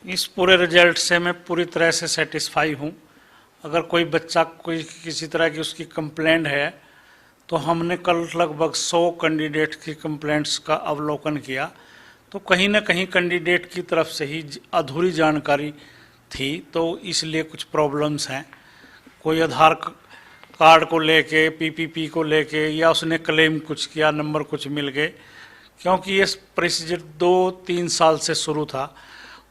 इस पूरे रिजल्ट से मैं पूरी तरह से सेटिस्फाई हूँ। अगर कोई बच्चा कोई किसी तरह की उसकी कंप्लेंट है तो हमने कल लगभग 100 कैंडिडेट की कंप्लेंट्स का अवलोकन किया, तो कहीं ना कहीं कैंडिडेट की तरफ से ही अधूरी जानकारी थी, तो इसलिए कुछ प्रॉब्लम्स हैं। कोई आधार कार्ड को लेके, पीपीपी को लेके, या उसने क्लेम कुछ किया, नंबर कुछ मिल गए, क्योंकि ये प्रोसीजर 2-3 साल से शुरू था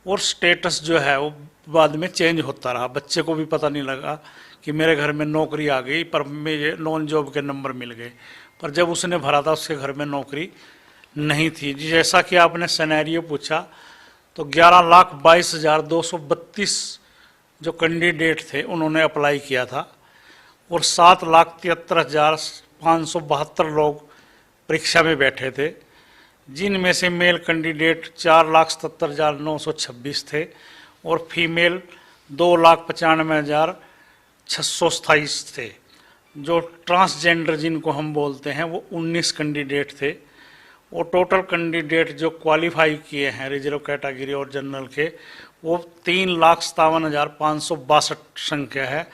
और स्टेटस जो है वो बाद में चेंज होता रहा। बच्चे को भी पता नहीं लगा कि मेरे घर में नौकरी आ गई, पर मेरे नॉन जॉब के नंबर मिल गए, पर जब उसने भरा था उसके घर में नौकरी नहीं थी। जैसा कि आपने सिनेरियो पूछा, तो 11,22,232 जो कैंडिडेट थे उन्होंने अप्लाई किया था और 7,73,572 लोग परीक्षा में बैठे थे, जिनमें से मेल कैंडिडेट 4,77,926 थे और फीमेल 2,95,627 थे। जो ट्रांसजेंडर जिनको हम बोलते हैं वो 19 कैंडिडेट थे और टोटल कैंडिडेट जो क्वालिफाई किए हैं रिजर्व कैटेगरी और जनरल के वो 3,57,562 संख्या है,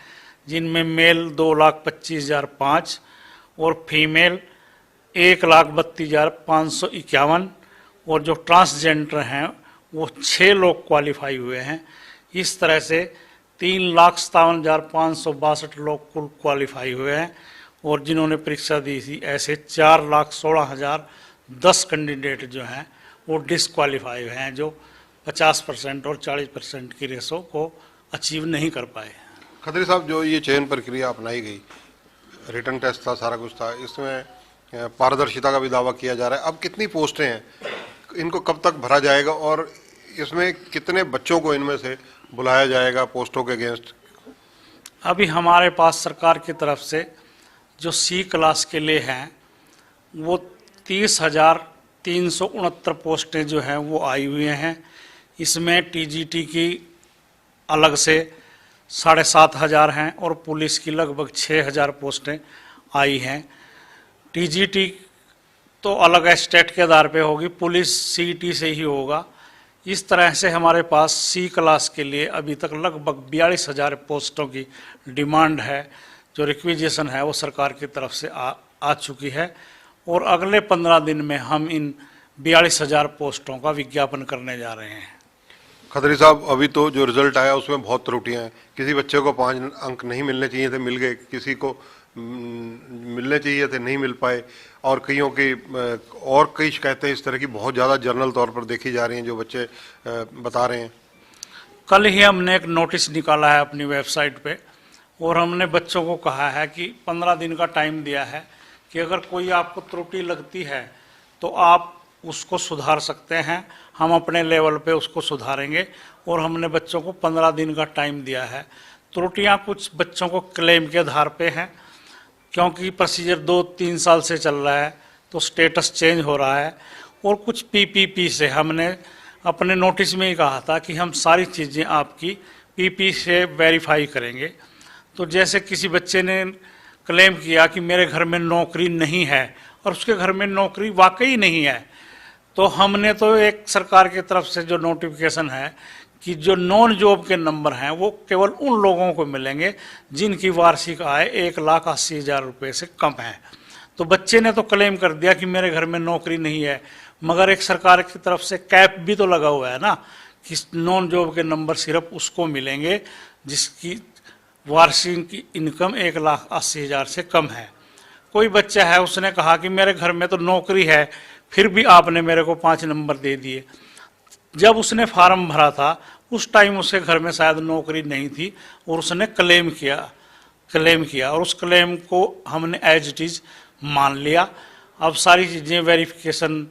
जिनमें मेल 2,25,005 और फीमेल 1,32,551 और जो ट्रांसजेंडर हैं वो 6 लोग क्वालिफाई हुए हैं। इस तरह से 3,57,562 लोग कुल क्वालिफाई हुए हैं और जिन्होंने परीक्षा दी थी ऐसे 4,16,010 कैंडिडेट जो हैं वो डिसक्वालीफाई हुए हैं, जो 50% और 40% की रेशो को अचीव नहीं कर पाए। खत्री साहब, जो ये चयन प्रक्रिया अपनाई गई, रिटर्न टेस्ट था, सारा कुछ था, इसमें पारदर्शिता का भी दावा किया जा रहा है। अब कितनी पोस्टें हैं, इनको कब तक भरा जाएगा और इसमें कितने बच्चों को इनमें से बुलाया जाएगा पोस्टों के अगेंस्ट? अभी हमारे पास सरकार की तरफ से जो सी क्लास के लिए हैं वो 30,369 पोस्टें जो हैं वो आई हुई हैं। इसमें टीजीटी की अलग से 7,500 हैं और पुलिस की लगभग 6,000 पोस्टें आई हैं। टीजीटी तो अलग स्टेट के आधार पे होगी, पुलिस सीईटी से ही होगा। इस तरह से हमारे पास सी क्लास के लिए अभी तक लगभग 42,000 पोस्टों की डिमांड है, जो रिक्विजिशन है वो सरकार की तरफ से आ चुकी है और अगले 15 दिन में हम इन 42,000 पोस्टों का विज्ञापन करने जा रहे हैं। खत्री साहब, अभी तो जो रिजल्ट आया उसमें बहुत त्रुटियां हैं। किसी बच्चे को 5 अंक नहीं मिलने चाहिए थे, मिल गए, किसी को मिलने चाहिए थे, नहीं मिल पाए, और कईयों की और कई शिकायतें इस तरह की बहुत ज़्यादा जर्नल तौर पर देखी जा रही हैं जो बच्चे बता रहे हैं। कल ही हमने एक नोटिस निकाला है अपनी वेबसाइट पे और हमने बच्चों को कहा है कि 15 दिन का टाइम दिया है कि अगर कोई आपको त्रुटि लगती है तो आप उसको सुधार सकते हैं, हम अपने लेवल पे उसको सुधारेंगे और हमने बच्चों को 15 दिन का टाइम दिया है। त्रुटियां कुछ बच्चों को क्लेम के आधार पे हैं, क्योंकि प्रोसीजर 2-3 साल से चल रहा है तो स्टेटस चेंज हो रहा है, और कुछ पीपीपी से हमने अपने नोटिस में ही कहा था कि हम सारी चीज़ें आपकी पीपी से वेरीफाई करेंगे। तो जैसे किसी बच्चे ने क्लेम किया कि मेरे घर में नौकरी नहीं है और उसके घर में नौकरी वाकई नहीं है, तो हमने तो एक सरकार की तरफ से जो नोटिफिकेशन है कि जो नॉन जॉब के नंबर हैं वो केवल उन लोगों को मिलेंगे जिनकी वार्षिक आय 1,80,000 रुपये से कम है। तो बच्चे ने तो क्लेम कर दिया कि मेरे घर में नौकरी नहीं है, मगर एक सरकार की तरफ से कैप भी तो लगा हुआ है ना कि नॉन जॉब के नंबर सिर्फ उसको मिलेंगे जिसकी वार्षिक इनकम 1,80,000 से कम है। कोई बच्चा है, उसने कहा कि मेरे घर में तो नौकरी है, फिर भी आपने मेरे को 5 नंबर दे दिए। जब उसने फार्म भरा था उस टाइम उसके घर में शायद नौकरी नहीं थी और उसने क्लेम किया और उस क्लेम को हमने एज इट इज मान लिया। अब सारी चीज़ें वेरिफिकेशन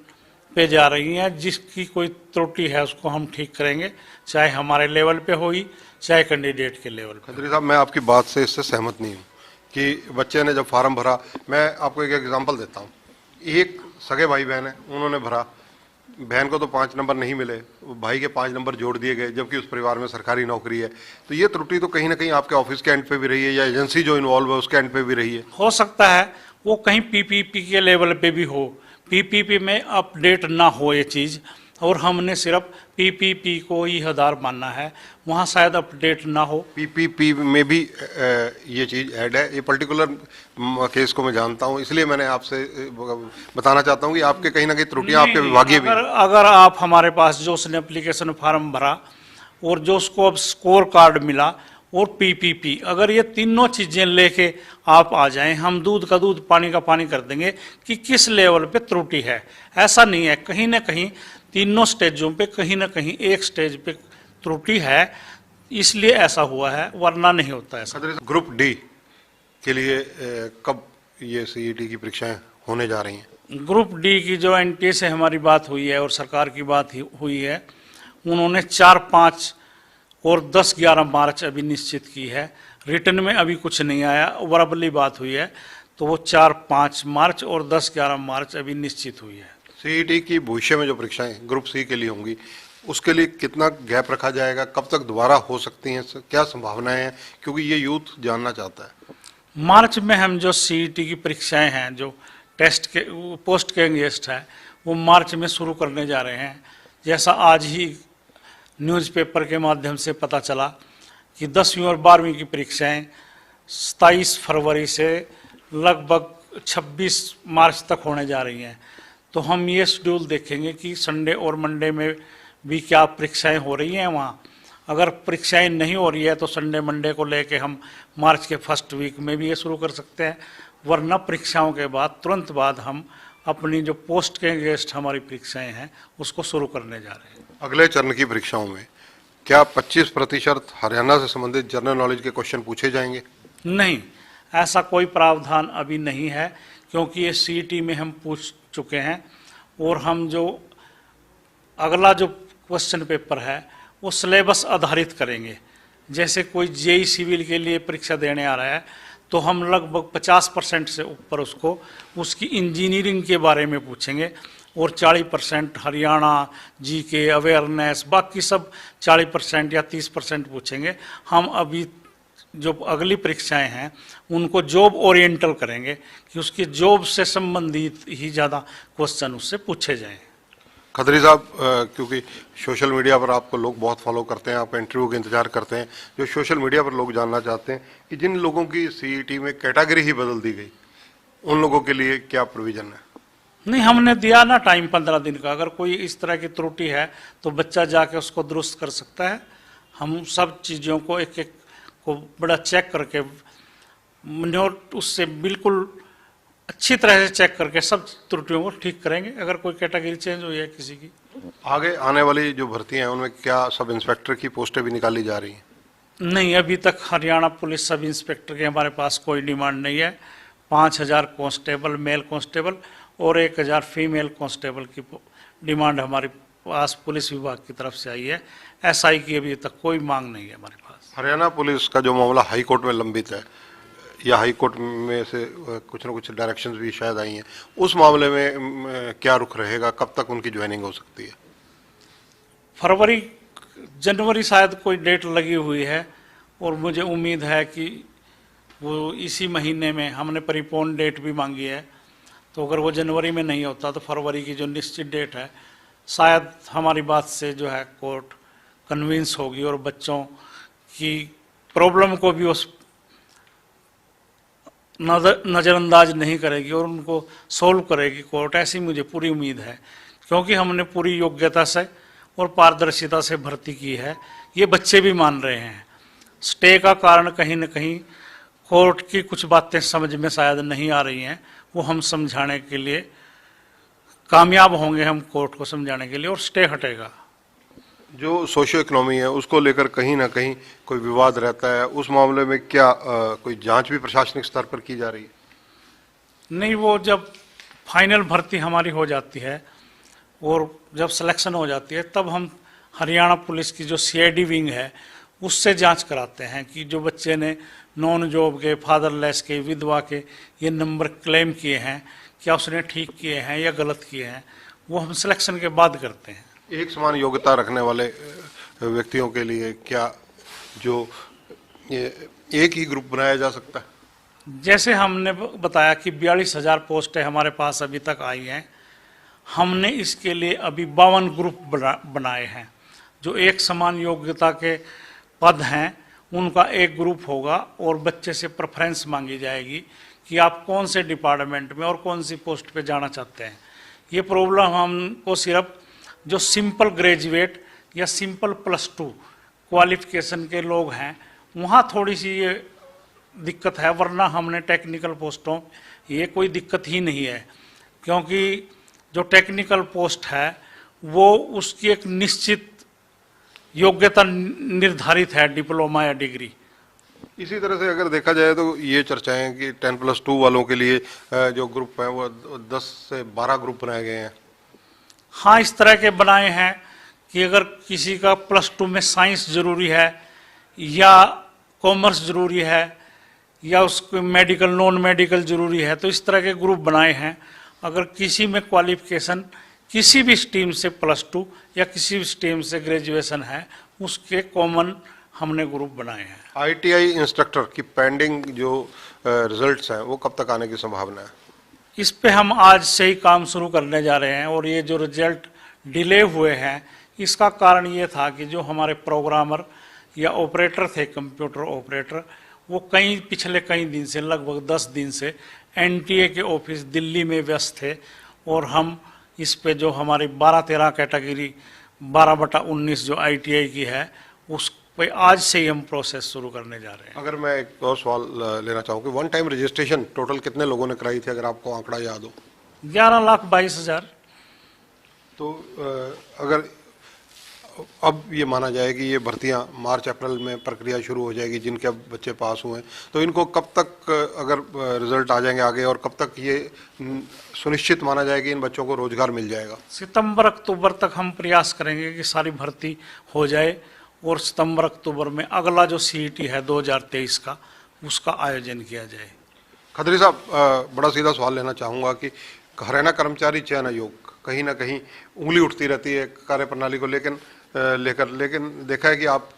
पे जा रही हैं, जिसकी कोई त्रुटि है उसको हम ठीक करेंगे, चाहे हमारे लेवल पे होगी चाहे कैंडिडेट के लेवल पे। खत्री साहब, मैं आपकी बात से इससे सहमत नहीं हूँ कि बच्चे ने जब फार्म भरा, मैं आपको एक एग्जांपल देता हूँ। एक सगे भाई बहन है, उन्होंने भरा, बहन को तो 5 नंबर नहीं मिले, भाई के 5 नंबर जोड़ दिए गए, जबकि उस परिवार में सरकारी नौकरी है। तो ये त्रुटि तो कहीं ना कहीं आपके ऑफिस के एंड पे भी रही है या एजेंसी जो इन्वॉल्व है उसके एंड पे भी रही है। हो सकता है वो कहीं पीपीपी के लेवल पे भी हो, पीपीपी में अपडेट ना हो ये चीज़, और हमने सिर्फ पीपीपी को ही आधार मानना है, वहाँ शायद अपडेट ना हो। पीपीपी में भी ये चीज ऐड है। ये पर्टिकुलर केस को मैं जानता हूँ, इसलिए मैंने आपसे बताना चाहता हूँ कि आपके कहीं ना कहीं त्रुटियां आपके विभागीय भी हैं। अगर आप हमारे पास जो उसने एप्लीकेशन फॉर्म भरा और जो उसको अब स्कोर कार्ड मिला और पीपीपी, अगर ये तीनों चीजें लेके आप आ जाएं, हम दूध का दूध पानी का पानी कर देंगे कि किस लेवल पे त्रुटि है। ऐसा नहीं है, कहीं ना कहीं तीनों स्टेजों पे कहीं ना कहीं एक स्टेज पे त्रुटि है, इसलिए ऐसा हुआ है, वरना नहीं होता ऐसा। ग्रुप डी के लिए कब ये सीईटी की परीक्षाएं होने जा रही हैं? ग्रुप डी की जो एनटीए से हमारी बात हुई है और सरकार की बात हुई है, उन्होंने 4, 5 और 10, 11 मार्च अभी निश्चित की है। रिटर्न में अभी कुछ नहीं आया, वर्बली बात हुई है, तो वो 4, 5 मार्च और 10, 11 मार्च अभी निश्चित हुई है। सीईटी की भविष्य में जो परीक्षाएं ग्रुप सी के लिए होंगी, उसके लिए कितना गैप रखा जाएगा, कब तक दोबारा हो सकती हैं, क्या संभावनाएं हैं, क्योंकि ये यूथ जानना चाहता है। मार्च में हम जो सीईटी की परीक्षाएं हैं, जो टेस्ट के पोस्ट के गेस्ट है, वो मार्च में शुरू करने जा रहे हैं। जैसा आज ही न्यूज़पेपर के माध्यम से पता चला कि 10वीं और 12वीं की परीक्षाएं 27 फरवरी से लगभग 26 मार्च तक होने जा रही हैं। तो हम ये शेड्यूल देखेंगे कि संडे और मंडे में भी क्या परीक्षाएं हो रही हैं वहाँ। अगर परीक्षाएं नहीं हो रही है तो संडे मंडे को लेके हम मार्च के फर्स्ट वीक में भी ये शुरू कर सकते हैं, वरना परीक्षाओं के बाद तुरंत बाद हम अपनी जो पोस्ट के गेस्ट हमारी परीक्षाएं हैं उसको शुरू करने जा रहे हैं। अगले चरण की परीक्षाओं में क्या 25% हरियाणा से संबंधित जनरल नॉलेज के क्वेश्चन पूछे जाएंगे? नहीं, ऐसा कोई प्रावधान अभी नहीं है, क्योंकि ये सीईटी में हम पूछ चुके हैं और हम जो अगला जो क्वेश्चन पेपर है वो सिलेबस आधारित करेंगे। जैसे कोई जेई सिविल के लिए परीक्षा देने आ रहा है तो हम लगभग 50% से ऊपर उसको उसकी इंजीनियरिंग के बारे में पूछेंगे और 40% हरियाणा जीके अवेयरनेस, बाकी सब 40% या 30% पूछेंगे। हम अभी जो अगली परीक्षाएं हैं उनको जॉब ओरिएंटल करेंगे कि उसकी जॉब से संबंधित ही ज़्यादा क्वेश्चन उससे पूछे जाएं। खत्री साहब, क्योंकि सोशल मीडिया पर आपको लोग बहुत फॉलो करते हैं, आप इंटरव्यू के इंतजार करते हैं, जो सोशल मीडिया पर लोग जानना चाहते हैं कि जिन लोगों की सीईटी में कैटेगरी ही बदल दी गई, उन लोगों के लिए क्या प्रोविजन है? नहीं, हमने दिया ना टाइम 15 दिन का। अगर कोई इस तरह की त्रुटि है तो बच्चा जाके उसको दुरुस्त कर सकता है। हम सब चीज़ों को एक एक को बड़ा चेक करके नोट उससे बिल्कुल अच्छी तरह से चेक करके सब त्रुटियों को ठीक करेंगे अगर कोई कैटेगरी चेंज हुई है किसी की। आगे आने वाली जो भर्ती हैं उनमें क्या सब इंस्पेक्टर की पोस्टें भी निकाली जा रही हैं? नहीं, अभी तक हरियाणा पुलिस सब इंस्पेक्टर के हमारे पास कोई डिमांड नहीं है। 5000 कांस्टेबल मेल कांस्टेबल और 1000 फीमेल कांस्टेबल की डिमांड हमारे पास पुलिस विभाग की तरफ से आई है। एसआई की अभी तक कोई मांग नहीं है हमारे पास। हरियाणा पुलिस का जो मामला हाई कोर्ट में लंबित है या हाई कोर्ट में से कुछ ना कुछ डायरेक्शंस भी शायद आई हैं, उस मामले में क्या रुख रहेगा, कब तक उनकी ज्वाइनिंग हो सकती है? फरवरी जनवरी शायद कोई डेट लगी हुई है और मुझे उम्मीद है कि वो इसी महीने में, हमने परिपोन डेट भी मांगी है, तो अगर वो जनवरी में नहीं होता तो फरवरी की जो निश्चित डेट है शायद हमारी बात से जो है कोर्ट कन्विंस होगी और बच्चों की प्रॉब्लम को भी उस नज़रअंदाज नहीं करेगी और उनको सोल्व करेगी कोर्ट, ऐसी मुझे पूरी उम्मीद है। क्योंकि हमने पूरी योग्यता से और पारदर्शिता से भर्ती की है, ये बच्चे भी मान रहे हैं। स्टे का कारण कहीं न कहीं कोर्ट की कुछ बातें समझ में शायद नहीं आ रही हैं, वो हम समझाने के लिए कामयाब होंगे, हम कोर्ट को समझाने के लिए, और स्टे हटेगा। जो सोशियो इकोनॉमी है उसको लेकर कहीं ना कहीं कोई विवाद रहता है, उस मामले में क्या कोई जांच भी प्रशासनिक स्तर पर की जा रही है? नहीं, वो जब फाइनल भर्ती हमारी हो जाती है और जब सिलेक्शन हो जाती है तब हम हरियाणा पुलिस की जो सीआईडी विंग है उससे जांच कराते हैं कि जो बच्चे ने नॉन जॉब के, फादरलेस के, विधवा के ये नंबर क्लेम किए हैं, क्या उसने ठीक किए हैं या गलत किए हैं, वो हम सिलेक्शन के बाद करते हैं। एक समान योग्यता रखने वाले व्यक्तियों के लिए क्या जो एक ही ग्रुप बनाया जा सकता है? जैसे हमने बताया कि 42,000 पोस्टें हमारे पास अभी तक आई हैं। हमने इसके लिए अभी 52 ग्रुप बनाए हैं। जो एक समान योग्यता के पद हैं उनका एक ग्रुप होगा और बच्चे से प्रेफरेंस मांगी जाएगी कि आप कौन से डिपार्टमेंट में और कौन सी पोस्ट पे जाना चाहते हैं। ये प्रॉब्लम हमको सिर्फ जो सिंपल ग्रेजुएट या सिंपल +2 क्वालिफिकेशन के लोग हैं वहाँ थोड़ी सी ये दिक्कत है, वरना हमने टेक्निकल पोस्टों ये कोई दिक्कत ही नहीं है, क्योंकि जो टेक्निकल पोस्ट है वो उसकी एक निश्चित योग्यता निर्धारित है, डिप्लोमा या डिग्री। इसी तरह से अगर देखा जाए तो ये चर्चाएं हैं कि 10+2 वालों के लिए जो ग्रुप हैं वो 10 से 12 ग्रुप बनाए गए हैं। हाँ, इस तरह के बनाए हैं कि अगर किसी का +2 में साइंस जरूरी है या कॉमर्स जरूरी है या उसको मेडिकल नॉन मेडिकल जरूरी है, तो इस तरह के ग्रुप बनाए हैं। अगर किसी में क्वालिफिकेशन किसी भी स्ट्रीम से +2 या किसी भी स्ट्रीम से ग्रेजुएशन है उसके कॉमन हमने ग्रुप बनाए हैं। ITI इंस्ट्रक्टर की पेंडिंग जो रिजल्ट्स हैं वो कब तक आने की संभावना है? इस पे हम आज से ही काम शुरू करने जा रहे हैं और ये जो रिजल्ट डिले हुए हैं इसका कारण ये था कि जो हमारे प्रोग्रामर या ऑपरेटर थे, कंप्यूटर ऑपरेटर, वो पिछले कई दिन से लगभग 10 दिन से NTA के ऑफिस दिल्ली में व्यस्त थे और हम इस पे जो हमारी 12-13 कैटेगरी 12/19 जो ITI की है उस पे आज से ही हम प्रोसेस शुरू करने जा रहे हैं। अगर मैं एक और सवाल लेना चाहूँ कि वन टाइम रजिस्ट्रेशन टोटल कितने लोगों ने कराई थी, अगर आपको आंकड़ा याद हो? 11,22,000। तो अगर अब ये माना जाए कि ये भर्तियां मार्च अप्रैल में प्रक्रिया शुरू हो जाएगी, जिनके अब बच्चे पास हुए हैं, तो इनको कब तक अगर रिजल्ट आ जाएंगे आगे और कब तक ये सुनिश्चित माना जाए कि इन बच्चों को रोजगार मिल जाएगा? सितंबर-अक्टूबर तक हम प्रयास करेंगे कि सारी भर्ती हो जाए और सितंबर-अक्टूबर में अगला जो CET है 2023 का उसका आयोजन किया जाए। खत्री साहब, बड़ा सीधा सवाल लेना चाहूँगा कि हरियाणा कर्मचारी चयन आयोग कहीं ना कहीं उंगली उठती रहती है कार्यप्रणाली को लेकिन देखा है कि आप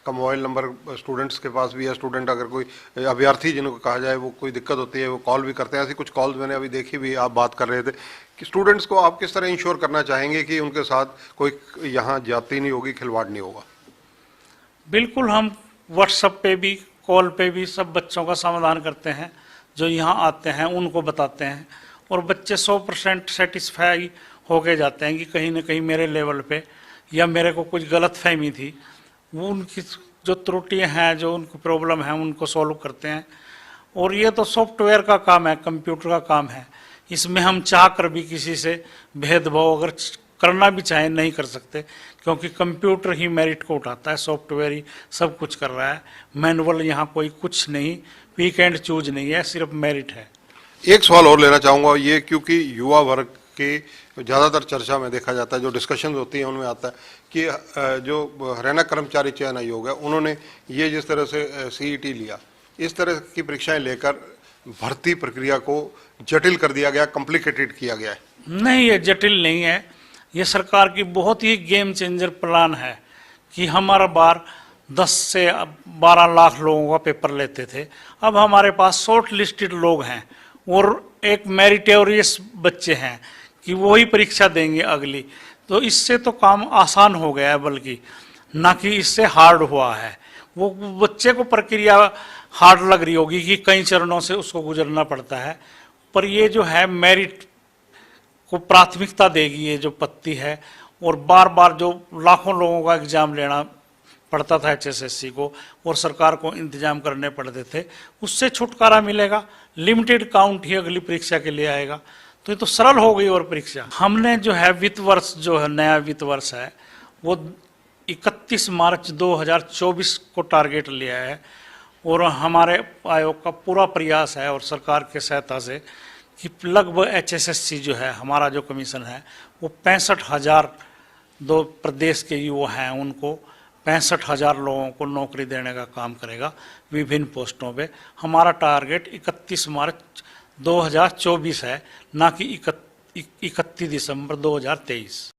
का मोबाइल नंबर स्टूडेंट्स के पास भी है। स्टूडेंट अगर कोई अभ्यर्थी जिनको कहा जाए वो कोई दिक्कत होती है वो कॉल भी करते हैं। ऐसी कुछ कॉल्स मैंने अभी देखी भी, आप बात कर रहे थे कि स्टूडेंट्स को आप किस तरह इंश्योर करना चाहेंगे कि उनके साथ कोई यहाँ जाती नहीं होगी, खिलवाड़ नहीं होगा? बिल्कुल, हम व्हाट्सएप पे भी कॉल पे भी सब बच्चों का समाधान करते हैं, जो यहाँ आते हैं उनको बताते हैं और बच्चे 100% सेटिस्फाई होके जाते हैं कि कहीं ना कहीं मेरे लेवल पे या मेरे को कुछ गलत फहमी थी, वो उनकी जो त्रुटियां हैं, जो उनको प्रॉब्लम है उनको सॉल्व करते हैं। और ये तो सॉफ्टवेयर का काम है, कंप्यूटर का काम है, इसमें हम चाह कर भी किसी से भेदभाव अगर करना भी चाहें नहीं कर सकते, क्योंकि कंप्यूटर ही मेरिट को उठाता है, सॉफ्टवेयर ही सब कुछ कर रहा है। मैनुअल यहाँ कोई कुछ नहीं, पिक एंड चूज नहीं है, सिर्फ मेरिट है। एक सवाल और लेना चाहूँगा ये, क्योंकि युवा वर्ग की ज़्यादातर चर्चा में देखा जाता है, जो डिस्कशन होती है उनमें आता है कि जो हरियाणा कर्मचारी चयन आयोग है उन्होंने ये जिस तरह से CET लिया, इस तरह की परीक्षाएं लेकर भर्ती प्रक्रिया को जटिल कर दिया गया, कॉम्प्लिकेटेड किया गया है। नहीं, ये जटिल नहीं है, ये सरकार की बहुत ही गेम चेंजर प्लान है कि हमारा बार 10 से 12 लाख लोगों का पेपर लेते थे, अब हमारे पास शॉर्ट लिस्टेड लोग हैं और एक मेरिटोरियस बच्चे हैं कि वही परीक्षा देंगे अगली। तो इससे तो काम आसान हो गया है, बल्कि ना कि इससे हार्ड हुआ है। वो बच्चे को प्रक्रिया हार्ड लग रही होगी कि कई चरणों से उसको गुजरना पड़ता है, पर ये जो है मेरिट को प्राथमिकता देगी ये जो पत्ती है। और बार बार जो लाखों लोगों का एग्जाम लेना पड़ता था HSSC को और सरकार को इंतजाम करने पड़ते थे, उससे छुटकारा मिलेगा। लिमिटेड काउंट ही अगली परीक्षा के लिए आएगा, तो ये तो सरल हो गई। और परीक्षा हमने जो है वित्त वर्ष जो है नया वित्त वर्ष है वो 31 मार्च 2024 को टारगेट लिया है और हमारे आयोग का पूरा प्रयास है और सरकार के सहायता से कि लगभग HSSC जो है हमारा जो कमीशन है वो 65,000 दो प्रदेश के युवा हैं उनको 65,000 लोगों को नौकरी देने का काम करेगा विभिन्न पोस्टों पे। हमारा टारगेट 31 मार्च 2024 है, ना कि 31 दिसंबर 2023।